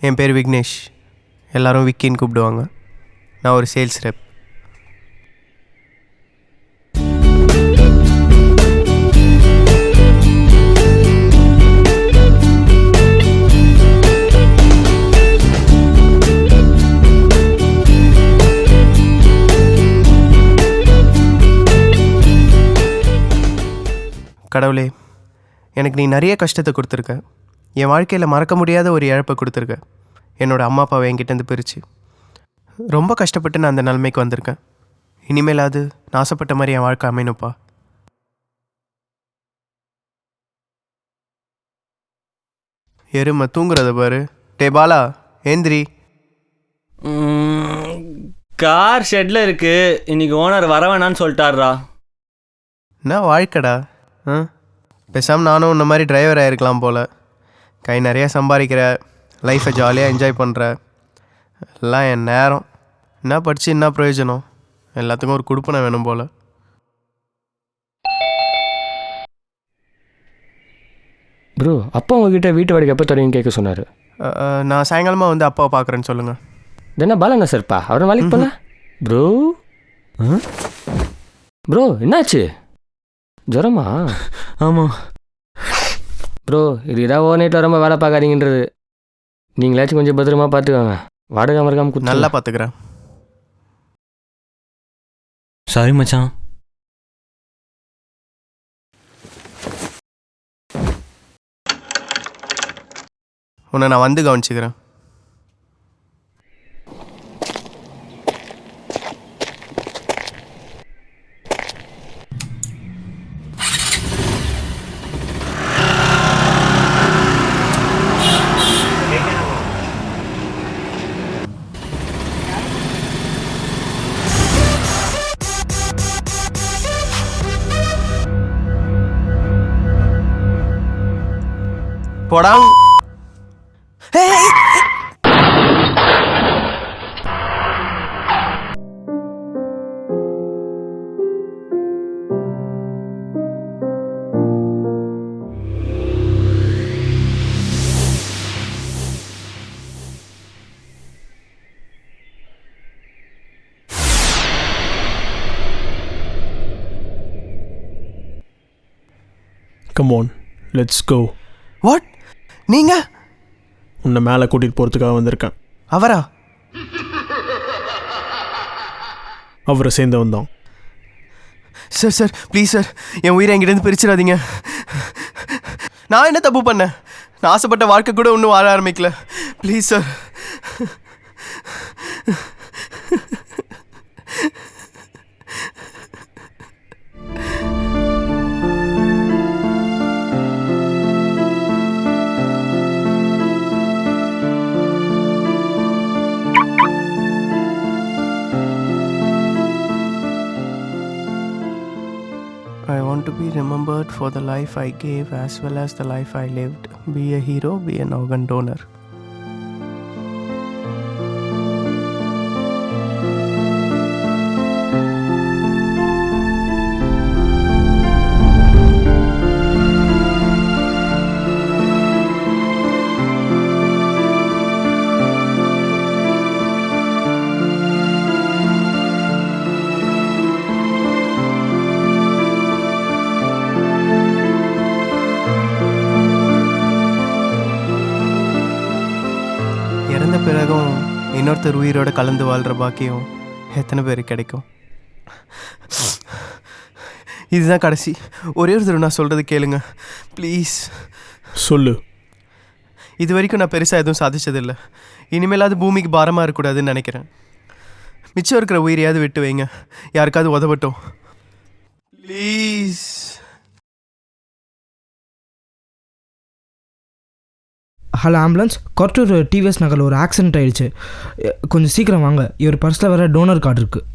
என் பேர் விக்னேஷ். எல்லோரும் விக்கின்னு கூப்பிடுவாங்க. நான் ஒரு சேல்ஸ் ரெப். கடவுளே, எனக்கு நீ நிறைய கஷ்டத்தை கொடுத்துருக்க. என் வாழ்க்கையில் மறக்க முடியாத ஒரு இழப்பை கொடுத்துருக்க. என்னோடய அம்மா அப்பாவை என்கிட்டேருந்து பிரித்து ரொம்ப கஷ்டப்பட்டு நான் அந்த நிலைமைக்கு வந்திருக்கேன். இனிமேலாவது நான் ஆசைப்பட்ட மாதிரி என் வாழ்க்கை அமையணுப்பா. எருமை தூங்குறத பாரு. டே பாலா, ஏந்திரி. கார் ஷெட்டில் இருக்கு. இன்னைக்கு ஓனர் வர வேணான்னு சொல்லிட்டாரா. என்ன வாழ்க்கடா. பேசாமல் நானும் இந்த மாதிரி டிரைவர் ஆகிருக்கலாம் போல். கை நிறையா சம்பாதிக்கிற, லைஃப்பை ஜாலியாக என்ஜாய் பண்ணுற. எல்லாம் என் நேரம். என்ன படித்து என்ன பிரயோஜனம்? எல்லாத்துக்கும் ஒரு குடுப்பனை வேணும் போல். ப்ரோ, அப்பா உங்ககிட்ட வீட்டு வாடகை எப்போ தருவீங்கன்னு கேட்க சொன்னார். நான் சாயங்காலமாக வந்து அப்பாவை பார்க்குறேன்னு சொல்லுங்கள். என்ன பாலங்க சார்ப்பா, அவரை வேலைக்கு போல. ப்ரோ ப்ரோ என்னாச்சு? ஜுரமா? ஆமாம் ப்ரோ, இது இதாக ஓனேட்டில் ரொம்ப வேலை பார்க்காதீங்கன்றது. நீங்களாச்சும் கொஞ்சம் பத்திரமா பார்த்துக்கோங்க. வாடகை மறக்காமல் நல்லா பார்த்துக்கிறேன். சாரி மச்சான். உன்னை நான் வந்து கவனிச்சுக்கிறேன். போடாங். Come on, let's go. What? நீங்க? உன்னை மேலே கூட்டிகிட்டு போகிறதுக்காக வந்திருக்கேன். அவரா? அவரை சேர்ந்து வந்தோம். சார் சார் ப்ளீஸ் சார், என் உயிரை என்கிட்டேருந்து பிரிச்சிடாதீங்க. நான் என்ன தப்பு பண்ணேன்? நான் ஆசைப்பட்ட வாழ்க்கை கூட இன்னும் வாழ ஆரம்பிக்கல. Please sir. I want to be remembered for the life I gave as well as the life I lived. Be a hero, be an organ donor. இறந்த பிறகும் இன்னொருத்தர் உயிரோட கலந்து வாழ்கிற பாக்கியம் எத்தனை பேருக்கு கிடைக்கும்? இதுதான் கடைசி. ஒரே ஒரு தடவை நான் சொல்கிறது கேளுங்க ப்ளீஸ். சொல்லு. இது வரைக்கும் நான் பெருசாக எதுவும் சாதிச்சதில்லை. இனிமேலாவது பூமிக்கு பாரமாக இருக்கக்கூடாதுன்னு நினைக்கிறேன். மிச்சம் இருக்கிற உயிரையாவது விட்டு வைங்க. யாருக்காவது உதவட்டும் please. Hello ambulance, Korattur TVS நகரில் ஒரு ஆக்சிடென்ட் ஆகிடுச்சு. கொஞ்சம் சீக்கிரம் வாங்க. இவர் பர்ஸில் வேறு டோனர் கார்டு இருக்குது.